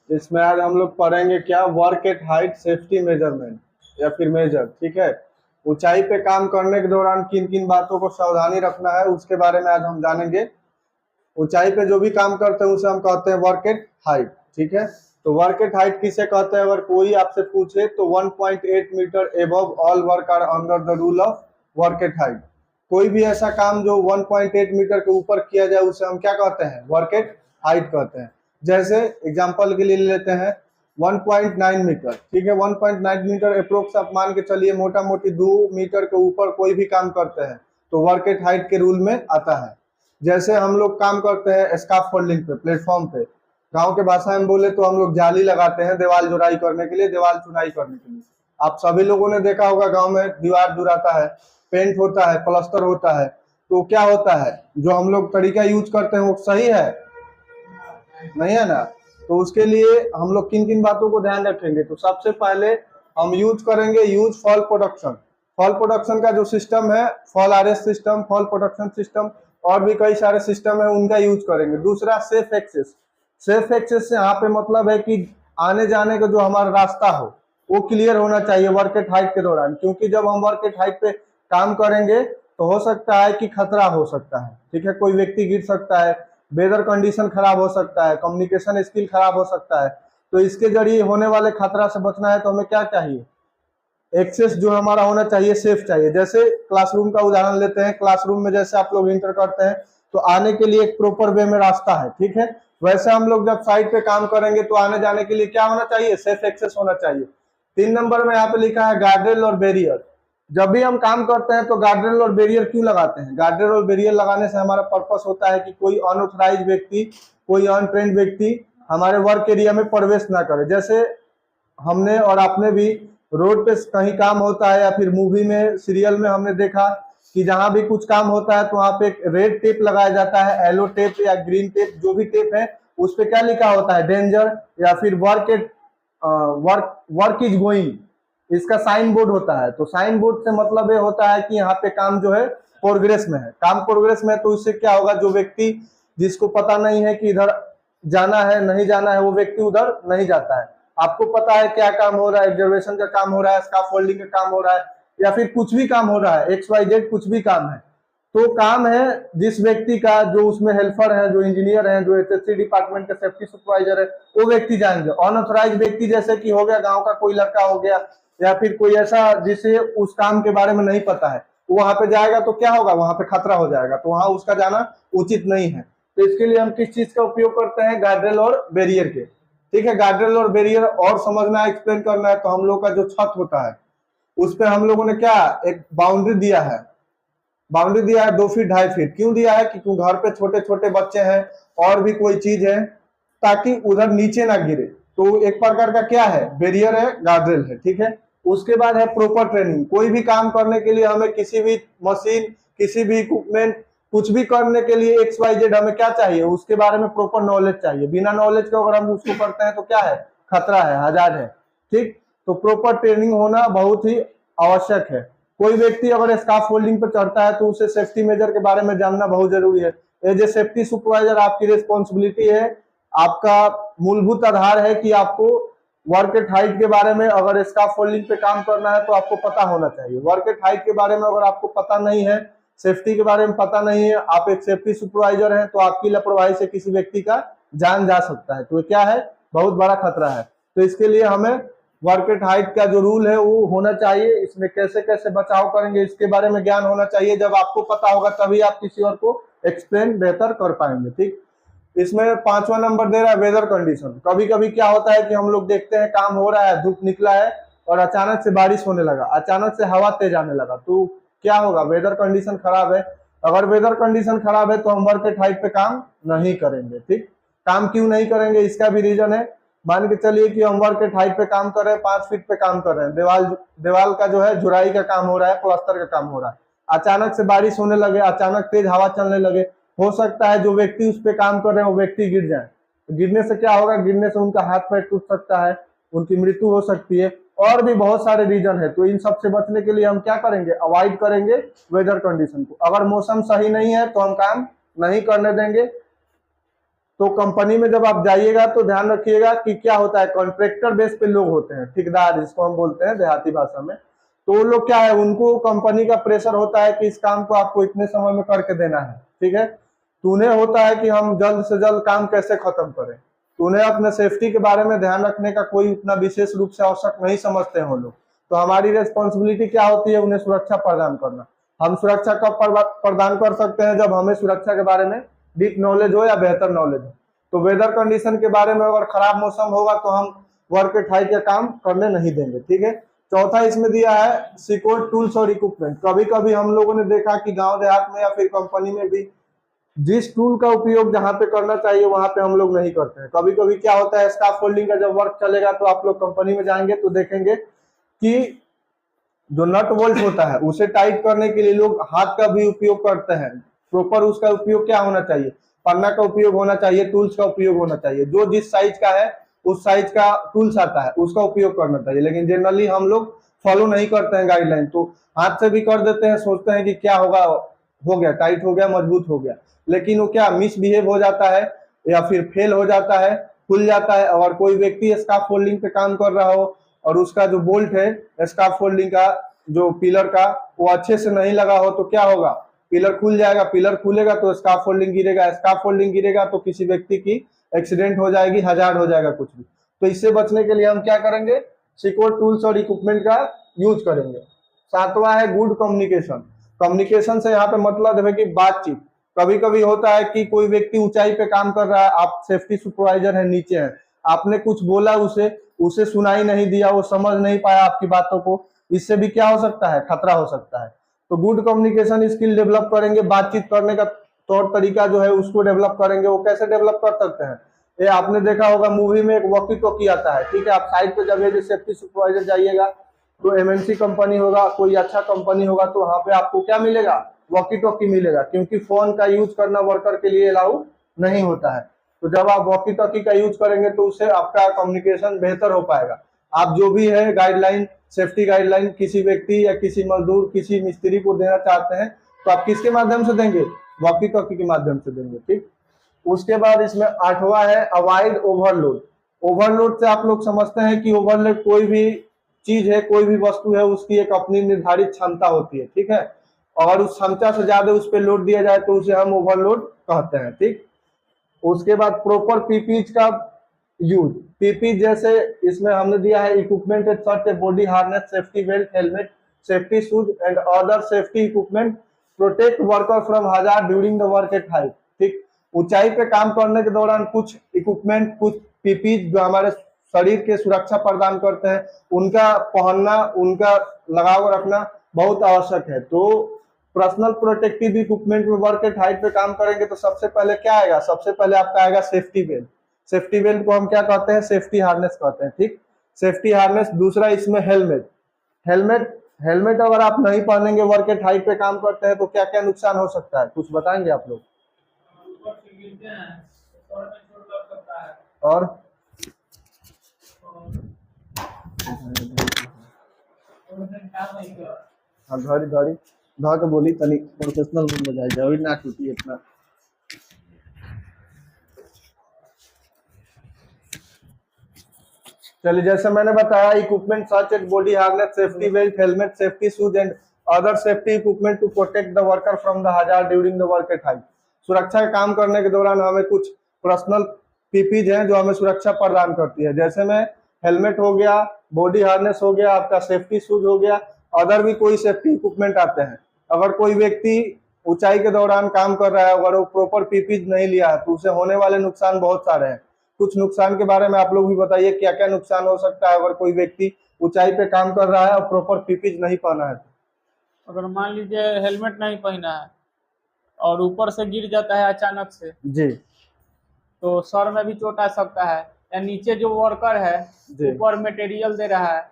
इसमें आज हम लोग पढ़ेंगे क्या, work at height safety measurement या फिर मेजर। ठीक है, ऊंचाई पे काम करने के दौरान किन किन बातों को सावधानी रखना है उसके बारे में आज हम जानेंगे। ऊंचाई पे जो भी काम करते हैं उसे हम कहते हैं वर्क एट हाइट। ठीक है, तो वर्क एट हाइट किसे कहते हैं? अगर कोई आपसे पूछे तो 1.8 metre above all work are under the rule of work at height. कोई भी ऐसा काम जो 1.8 मीटर के ऊपर किया जाए उसे हम क्या कहते हैं? वर्क एट हाइट कहते हैं। जैसे एग्जांपल के लिए लेते हैं 1.9 मीटर। ठीक है, 1.9 मीटर अप्रोक्स आप मान के चलिए, मोटा मोटी 2 मीटर के ऊपर कोई भी काम करते हैं तो वर्क एट हाइट के रूल में आता है। जैसे हम लोग काम करते हैं स्काफोल्डिंग पे, प्लेटफॉर्म पे, गांव के भाषा में बोले तो हम लोग जाली लगाते हैं दीवार जुराई करने के लिए, दीवार चुनाई करने के लिए। आप सभी लोगों ने देखा होगा गांव में दीवार जुराता है, पेंट होता है, प्लास्टर होता है, तो क्या होता है जो हम लोग तरीका यूज करते हैं वो सही है? नहीं है ना। तो उसके लिए हम लोग किन किन बातों को ध्यान रखेंगे? तो सबसे पहले हम यूज करेंगे use fall production. Fall production का जो सिस्टम है, fall RS system, fall protection system और भी कई सारे सिस्टम है, उनका यूज करेंगे। दूसरा सेफ एक्सेस। सेफ एक्सेस से यहाँ पे मतलब है कि आने जाने का जो हमारा रास्ता हो वो क्लियर होना चाहिए वर्क एट हाइट के दौरान, क्योंकि जब हम वर्क एट हाइट पे काम करेंगे तो हो सकता है कि खतरा हो सकता है। ठीक है, कोई व्यक्ति गिर सकता है, वेदर कंडीशन खराब हो सकता है, कम्युनिकेशन स्किल खराब हो सकता है। तो इसके जरिए होने वाले खतरा से बचना है तो हमें क्या चाहिए? एक्सेस जो हमारा होना चाहिए, सेफ चाहिए। जैसे क्लासरूम का उदाहरण लेते हैं, क्लासरूम में जैसे आप लोग इंटर करते हैं तो आने के लिए एक प्रॉपर वे में रास्ता है। ठीक है, वैसे हम लोग जब साइट पे काम करेंगे तो आने जाने के लिए क्या होना चाहिए? सेफ एक्सेस होना चाहिए। 3 नंबर में यहाँ पे लिखा है गार्डरेल और बैरियर। जब भी हम काम करते हैं तो गार्डरेल और बैरियर क्यों लगाते हैं? गार्डरेल और बैरियर लगाने से हमारा पर्पस होता है कि कोई अनऑथराइज व्यक्ति, कोई अनट्रेन्ड व्यक्ति हमारे वर्क एरिया में प्रवेश ना करे। जैसे हमने और आपने भी रोड पे कहीं काम होता है या फिर मूवी में, सीरियल में हमने देखा कि जहां भी कुछ काम होता है तो वहां पे एक रेड टेप लगाया जाता है, येलो टेप या ग्रीन टेप, जो भी टेप है उस पे क्या लिखा होता है? डेंजर या फिर work at work is going, इसका साइन बोर्ड होता है। तो साइन बोर्ड से मतलब ये होता है कि यहाँ पे काम जो है प्रोग्रेस में है, काम प्रोग्रेस में है। तो इससे क्या होगा, जो व्यक्ति जिसको पता नहीं है कि इधर जाना है नहीं जाना है वो व्यक्ति उधर नहीं जाता है। आपको पता है क्या काम हो रहा है, ऑब्जर्वेशन का काम हो रहा है, स्काफोल्डिंग का काम हो रहा है या फिर कुछ भी काम हो रहा है, XYZ कुछ भी काम है, तो काम है जिस व्यक्ति का, जो उसमें हेल्पर है, जो इंजीनियर है, जो HSC डिपार्टमेंट का सेफ्टी सुपरवाइजर है, वो व्यक्ति जाएंगे। अनऑथराइज व्यक्ति जैसे कि हो गया गांव का कोई लड़का हो गया या फिर कोई ऐसा जिसे उस काम के बारे में नहीं पता है, वो वहां पे जाएगा तो क्या होगा? वहां पे खतरा हो जाएगा, तो वहां उसका जाना उचित नहीं है। तो इसके लिए हम किस चीज का उपयोग करते हैं? गार्डरेल और बैरियर के। ठीक है, गार्डरेल और बैरियर और समझना है, एक्सप्लेन करना है तो हम लोग का जो छत होता है उस पे हम लोगों ने क्या एक बाउंड्री दिया है। बाउंड्री दिया है 2 फीट 2.5 फीट। क्यों दिया है? कि घर पे छोटे छोटे बच्चे हैं और भी कोई चीज है, ताकि उधर नीचे ना गिरे। तो एक प्रकार का क्या है? बैरियर है, गार्डरेल है। ठीक है, उसके बाद है प्रॉपर ट्रेनिंग। कोई भी काम करने के लिए हमें किसी भी मशीन, किसी भी इक्विपमेंट, कुछ भी करने के लिए XYZ हमें क्या चाहिए? उसके बारे में प्रॉपर नॉलेज चाहिए। बिना नॉलेज के अगर हम उसको करते हैं तो क्या है? खतरा है, हजार है। ठीक, तो प्रॉपर ट्रेनिंग होना बहुत ही आवश्यक है। कोई व्यक्ति अगर स्काफोल्डिंग पर चढ़ता है तो उसे सेफ्टी मेजर के बारे में जानना बहुत जरूरी है। एज ए सेफ्टी सुपरवाइजर आपकी रिस्पॉन्सिबिलिटी है, आपका मूलभूत आधार है कि आपको वर्क एट हाइट के बारे में, अगर स्काफोल्डिंग पे काम करना है तो आपको पता होना चाहिए। वर्क एट हाइट के बारे में अगर आपको पता नहीं है, सेफ्टी के बारे में पता नहीं है, आप एक सेफ्टी सुपरवाइजर हैं, तो आपकी लापरवाही से किसी व्यक्ति का जान जा सकता है। तो क्या है? बहुत बड़ा खतरा है। तो इसके लिए हमें वर्क एट हाइट का जो रूल है वो होना चाहिए। इसमें कैसे कैसे बचाव करेंगे इसके बारे में ज्ञान होना चाहिए। जब आपको पता होगा तभी आप किसी और को एक्सप्लेन बेहतर कर पाएंगे। ठीक, इसमें 5वां नंबर दे रहा है वेदर कंडीशन। कभी कभी क्या होता है कि हम लोग देखते हैं काम हो रहा है, धूप निकला है और अचानक से बारिश होने लगा, अचानक से हवा तेज आने लगा, तो क्या होगा? वेदर कंडीशन खराब है। अगर वेदर कंडीशन खराब है तो हम वर्क एट हाइट पे काम नहीं करेंगे। ठीक, काम क्यों नहीं करेंगे इसका भी रीजन है। मान के चलिए कि हम वर्क एट हाइट पे काम कर रहे हैं, 5 फीट पे काम कर रहे हैं, दीवाल का जो है जुराई का काम हो रहा है, प्लास्टर का काम हो रहा है, अचानक से बारिश होने लगे, अचानक तेज हवा चलने लगे, हो सकता है जो व्यक्ति उस पे काम कर रहे हैं वो व्यक्ति गिर जाए। गिरने से क्या होगा? गिरने से उनका हाथ पैर टूट सकता है, उनकी मृत्यु हो सकती है, और भी बहुत सारे रीजन है। तो इन सब से बचने के लिए हम क्या करेंगे? अवॉइड करेंगे वेदर कंडीशन को। अगर मौसम सही नहीं है तो हम काम नहीं करने देंगे। तो कंपनी में जब आप जाइएगा तो ध्यान रखिएगा कि क्या होता है, कॉन्ट्रैक्टर बेस पे लोग होते हैं, ठेकेदार जिसको हम बोलते हैं देहाती भाषा में। तो वो लोग क्या है, उनको कंपनी का प्रेशर होता है कि इस काम को आपको इतने समय में करके देना है, ठीक है। तो उन्हें होता है कि हम जल्द से जल्द काम कैसे खत्म करें। तो उन्हें अपने सेफ्टी के बारे में ध्यान रखने का कोई उतना विशेष रूप से आवश्यक नहीं समझते हैं वो लोग। तो हमारी रेस्पॉन्सिबिलिटी क्या होती है, उन्हें सुरक्षा प्रदान करना। हम सुरक्षा कब प्रदान कर सकते हैं, जब हमें सुरक्षा के बारे में डीप नॉलेज हो या बेहतर नॉलेज हो। तो वेदर कंडीशन के बारे में अगर खराब मौसम होगा तो हम वर्क एट हाइट का काम करने नहीं देंगे, ठीक है। चौथा इसमें दिया है सिक्योर टूल्स और इक्विपमेंट। कभी कभी हम लोगों ने देखा कि गांव देहात में या फिर कंपनी में भी जिस टूल का उपयोग जहां पे करना चाहिए वहां पे हम लोग नहीं करते हैं। कभी कभी क्या होता है, स्काफ फोल्डिंग का जब वर्क चलेगा तो आप लोग कंपनी में जाएंगे तो देखेंगे कि जो नट बोल्ट होता है उसे टाइट करने के लिए लोग हाथ का भी उपयोग करते हैं। प्रॉपर उसका उपयोग क्या होना चाहिए, पन्ना का उपयोग होना चाहिए, टूल्स का उपयोग होना चाहिए। जो जिस साइज का है उस साइज का टूल्स आता है उसका उपयोग करना चाहिए। लेकिन जनरली हम लोग फॉलो नहीं करते हैं गाइडलाइन, तो हाथ से भी कर देते हैं, सोचते हैं कि क्या होगा, हो गया, टाइट हो गया, मजबूत हो गया। लेकिन वो क्या मिसबिहेव हो जाता है या फिर फेल हो जाता है, खुल जाता है। और कोई व्यक्ति स्काफ फोल्डिंग पे काम कर रहा हो और उसका जो बोल्ट है स्काफ फोल्डिंग का, जो पिलर का, वो अच्छे से नहीं लगा हो तो क्या होगा, पिलर खुल जाएगा। पिलर खुलेगा तो स्काफ फोल्डिंग गिरेगा, स्काफ फोल्डिंग गिरेगा तो किसी व्यक्ति की एक्सीडेंट हो जाएगी, हजार्ड हो जाएगा कुछ भी। तो इससे बचने के लिए हम क्या करेंगे, सिक्योर टूल्स और इक्विपमेंट का यूज करेंगे। सातवां है गुड कम्युनिकेशन। कम्युनिकेशन से यहाँ पे मतलब है कि बातचीत। कभी कभी होता है कि कोई व्यक्ति ऊंचाई पे काम कर रहा है, आप सेफ्टी सुपरवाइजर है, नीचे है, आपने कुछ बोला उसे, उसे सुनाई नहीं दिया, वो समझ नहीं पाया आपकी बातों को। इससे भी क्या हो सकता है, खतरा हो सकता है। तो गुड कम्युनिकेशन स्किल डेवलप करेंगे, बातचीत करने का तौर तरीका जो है उसको डेवलप करेंगे। वो कैसे डेवलप कर सकते हैं, ये आपने देखा होगा मूवी में एक वॉकी टॉकी आता है, ठीक है। आप साइड पे जब ये सेफ्टी सुपरवाइजर जाइएगा तो एमएनसी कंपनी होगा, कोई अच्छा कंपनी होगा, तो वहां पे आपको क्या मिलेगा, वॉकी टॉकी मिलेगा, क्योंकि फोन का यूज करना वर्कर के लिए अलाउ नहीं होता है। तो जब आप वॉकी टॉकी का यूज करेंगे तो उससे आपका कम्युनिकेशन बेहतर हो पाएगा। आप जो भी है गाइडलाइन, सेफ्टी गाइडलाइन किसी व्यक्ति या किसी मजदूर, किसी मिस्त्री को देना चाहते हैं तो आप किसके माध्यम से देंगे, वॉकी टॉकी के माध्यम से देंगे, ठीक। उसके बाद इसमें आठवां है अवॉइड ओवरलोड। ओवरलोड से आप लोग समझते हैं कि ओवरलोड कोई भी चीज है, कोई भी वस्तु है, उसकी एक अपनी निर्धारित क्षमता होती है, ठीक है। और उस क्षमता से ज्यादा उस पर लोड दिया जाए तो उसे हम ओवरलोड कहते हैं, ठीक। उसके बाद प्रॉपर पीपीज का यूज। पीपी जैसे इसमें हमने दिया है equipment at search body harness, safety belt, helmet, safety shoes and other safety equipment protect worker from hazard during the work at height, ठीक। ऊंचाई पे काम करने के दौरान कुछ इक्विपमेंट, कुछ पीपीज जो हमारे शरीर के सुरक्षा प्रदान करते हैं, उनका पहनना, उनका लगाव रखना बहुत आवश्यक है। तो पर्सनल प्रोटेक्टिव इक्विपमेंट में वर्क एट हाइट पे काम करेंगे तो सबसे पहले क्या आएगा, सबसे पहले आपका आएगा सेफ्टी बेल्ट। सेफ्टी बेल्ट को हम क्या कहते हैं, सेफ्टी हार्नेस कहते हैं, ठीक। Safety harness. दूसरा इसमें हेलमेट। हेलमेट हेलमेट अगर आप नहीं पहनेंगे, वर्क एट हाइट पे काम करते हैं तो क्या क्या नुकसान हो सकता है, कुछ बताएंगे आप लोग। और हाँ घड़ी घड़ी धा के बोली तनी प्रोफेशनल रूम में जाए जाओ ना टूटी इतना। चलिए, जैसे मैंने बताया equipment such as body harness, safety belt, helmet, safety shoes and other safety equipment to protect the worker from the hazard during the work at height. सुरक्षा का काम करने के दौरान हमें कुछ पर्सनल पीपीज हैं जो हमें सुरक्षा प्रदान करती है। जैसे में हेलमेट हो गया, बॉडी हार्नेस हो गया, आपका सेफ्टी शूज हो गया, अदर भी कोई सेफ्टी इक्विपमेंट आते हैं। अगर कोई व्यक्ति ऊंचाई के दौरान काम कर रहा है, अगर वो प्रॉपर पीपीज नहीं लिया है तो उसे होने वाले नुकसान बहुत सारे हैं। कुछ नुकसान के बारे में आप लोग भी बताइए, क्या क्या नुकसान हो सकता है अगर कोई व्यक्ति ऊंचाई पे काम कर रहा है और प्रॉपर पीपीज नहीं पहना है तो। अगर मान लीजिए हेलमेट नहीं पहना है और ऊपर से गिर जाता है अचानक से, जी तो सर में भी चोट आ सकता है। या नीचे जो वर्कर है जी ऊपर मटेरियल दे रहा है,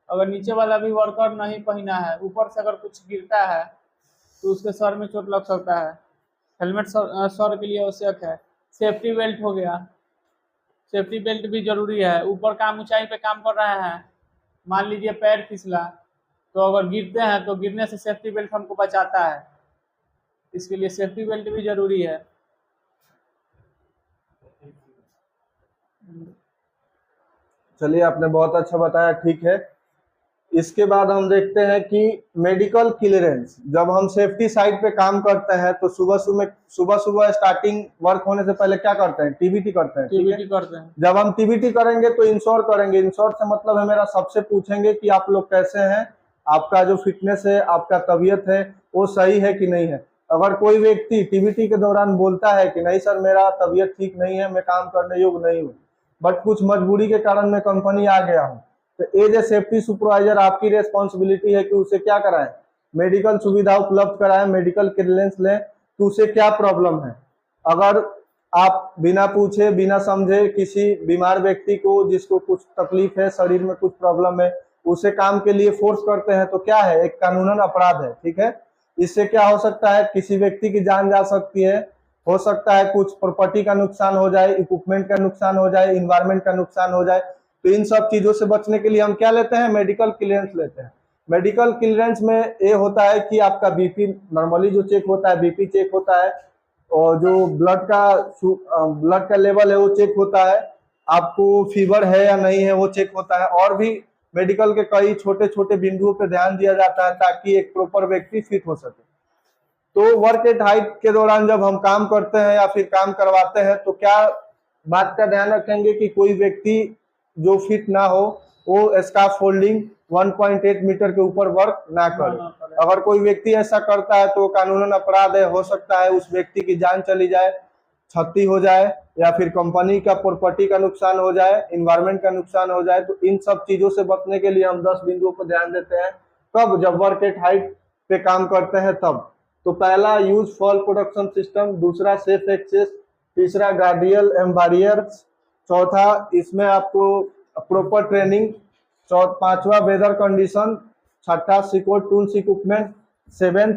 अगर नीचे वाला भी वर्कर नहीं पहना है, ऊपर से अगर कुछ गिरता है तो उसके सर में चोट लग सकता है। हेलमेट सर के लिए आवश्यक है। सेफ्टी बेल्ट हो गया, सेफ्टी बेल्ट भी जरूरी है। ऊपर काम, ऊंचाई पे काम कर रहे हैं, मान लीजिए पैर फिसला, तो अगर गिरते हैं तो गिरने से सेफ्टी बेल्ट हमको बचाता है, इसके लिए सेफ्टी बेल्ट भी जरूरी है। चलिए, आपने बहुत अच्छा बताया, ठीक है। इसके बाद हम देखते हैं कि मेडिकल क्लियरेंस। जब हम सेफ्टी साइट पे काम करते हैं तो सुबह सुबह स्टार्टिंग वर्क होने से पहले क्या करते हैं? टीबीटी करते हैं, ठीक है। टीबीटी करते हैं। जब हम टीबीटी करेंगे तो इंश्योर करेंगे। इंश्योर से मतलब है मेरा, सबसे पूछेंगे कि आप लोग कैसे हैं, आपका जो फिटनेस है, आपका तबीयत है, वो सही है कि नहीं है। अगर कोई व्यक्ति टीबीटी के दौरान बोलता है कि नहीं सर मेरा तबीयत ठीक नहीं है, मैं काम करने योग्य नहीं हूँ, बट कुछ मजबूरी के कारण मैं कंपनी आ गया हूँ, तो एज ए सेफ्टी सुपरवाइजर आपकी रेस्पॉन्सिबिलिटी है कि उसे क्या कराएं? मेडिकल सुविधा उपलब्ध कराएं, मेडिकल क्लियरेंस लें कि उसे क्या प्रॉब्लम है। अगर आप बिना पूछे बिना समझे किसी बीमार व्यक्ति को, जिसको कुछ तकलीफ है, शरीर में कुछ प्रॉब्लम है, उसे काम के लिए फोर्स करते हैं तो क्या है? एक कानूनन अपराध है, ठीक है। इससे क्या हो सकता है? किसी व्यक्ति की जान जा सकती है, हो सकता है कुछ प्रॉपर्टी का नुकसान हो जाए, इक्विपमेंट का नुकसान हो जाए, इन्वायरमेंट का नुकसान हो जाए। तो इन सब चीजों से बचने के लिए हम क्या लेते हैं? मेडिकल क्लियरेंस लेते हैं। मेडिकल क्लियरेंस में ये होता है कि आपका बीपी नॉर्मली जो चेक होता है, बीपी चेक होता है, और जो ब्लड का लेवल है वो चेक होता है, आपको फीवर है या नहीं है वो चेक होता है, और भी मेडिकल के कई छोटे छोटे बिंदुओं पर ध्यान दिया जाता है ताकि एक प्रॉपर व्यक्ति फिट हो सके। तो वर्क एट हाइट के दौरान जब हम काम करते हैं या फिर काम करवाते हैं तो क्या बात का ध्यान रखेंगे कि कोई व्यक्ति जो फिट ना हो वो स्काफ फोल्डिंग 1.8 मीटर के ऊपर वर्क ना करे। अगर कोई व्यक्ति ऐसा करता है तो कानूनन अपराध है। हो सकता है उस व्यक्ति की जान चली जाए, क्षति हो जाए, या फिर कंपनी का प्रॉपर्टी का नुकसान हो जाए, इन्वायरमेंट का नुकसान हो जाए। तो इन सब चीजों से बचने के लिए हम 10 बिंदुओं पर ध्यान देते हैं। कब? जब वर्क एट हाइट पे काम करते हैं तब। तो पहला यूज फॉल प्रोडक्शन सिस्टम, दूसरा सेफ एक्सेस, तीसरा गार्डियल एम्बारियर्स, चौथा इसमें आपको प्रॉपर ट्रेनिंग, पांचवा वेदर कंडीशन, छठा secure tools equipment, seventh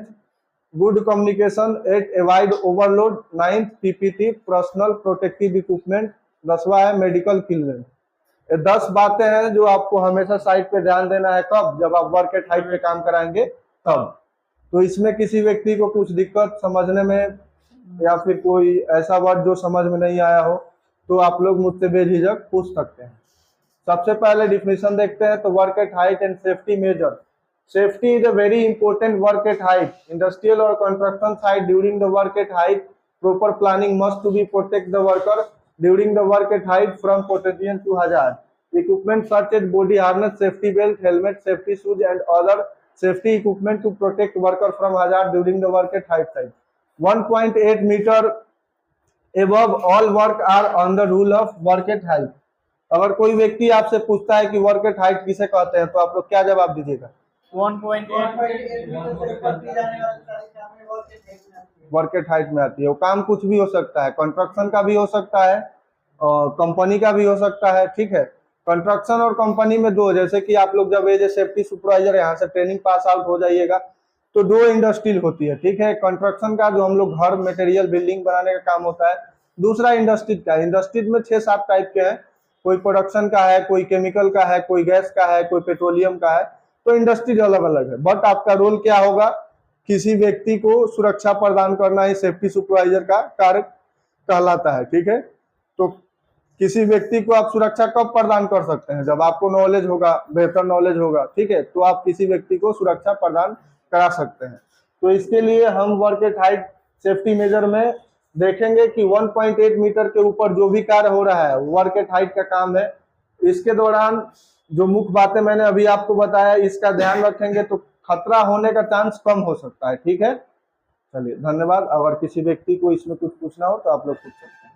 good communication at avoid overload, ninth PPT personal protective equipment, 10वां है मेडिकल क्लियरेंस। ये 10 बातें हैं जो आपको हमेशा साइट पे ध्यान देना है। कब? जब आप वर्क एट हाइट पे काम कराएंगे तब। तो इसमें किसी व्यक्ति को कुछ दिक्कत समझने में या फिर कोई ऐसा वर्ड जो समझ में नहीं आया हो तो आप लोग मुझसे बेझिझक पूछ सकते हैं। सबसे पहले डिफिनेशन देखते हैं। तो work at height and safety measure. Safety is a very important work at height, industrial और construction site during the work at height. Proper planning must to be protect the worker during the work at height from potential to hazard। Equipment such as body harness, safety belt, helmet, safety shoes and other safety equipment to protect worker from hazard during the work at height site. 1.8 meter above all work are on the rule of work at height। अगर कोई व्यक्ति आपसे पूछता है कि work at height किसे कहते हैं तो आप लोग क्या जवाब दीजिएगा? 1.8 वर्क एट हाइट में आती है। वो काम कुछ भी हो सकता है, कंस्ट्रक्शन का भी हो सकता है और कंपनी का भी हो सकता है, ठीक है। कंस्ट्रक्शन और कंपनी में दो, जैसे कि आप लोग जब एज ए सेफ्टी सुपरवाइजर यहाँ से ट्रेनिंग पास आउट हो जाइएगा तो 2 इंडस्ट्री होती है, ठीक है। कंस्ट्रक्शन का जो हम लोग घर मटेरियल बिल्डिंग बनाने का काम होता है, दूसरा इंडस्ट्री का। इंडस्ट्री में 6-7 टाइप के हैं, कोई प्रोडक्शन का है, कोई केमिकल का है, कोई गैस का है, कोई पेट्रोलियम का है। तो इंडस्ट्री अलग अलग है, बट आपका रोल क्या होगा? किसी व्यक्ति को सुरक्षा प्रदान करना ही सेफ्टी सुपरवाइजर का कार्य कहलाता है, ठीक है। तो किसी व्यक्ति को आप सुरक्षा कब प्रदान कर सकते हैं? जब आपको नॉलेज होगा, बेहतर नॉलेज होगा, ठीक है, तो आप किसी व्यक्ति को सुरक्षा प्रदान करा सकते हैं। तो इसके लिए हम work at height safety major में देखेंगे कि 1.8 मीटर के ऊपर जो भी कार्य हो रहा है वर्क एट हाइट का काम है। इसके दौरान जो मुख्य बातें मैंने अभी आपको बताया, इसका ध्यान रखेंगे तो खतरा होने का चांस कम हो सकता है, ठीक है। चलिए, धन्यवाद। अगर किसी व्यक्ति को इसमें कुछ पूछना हो तो आप लोग पूछ सकते हैं।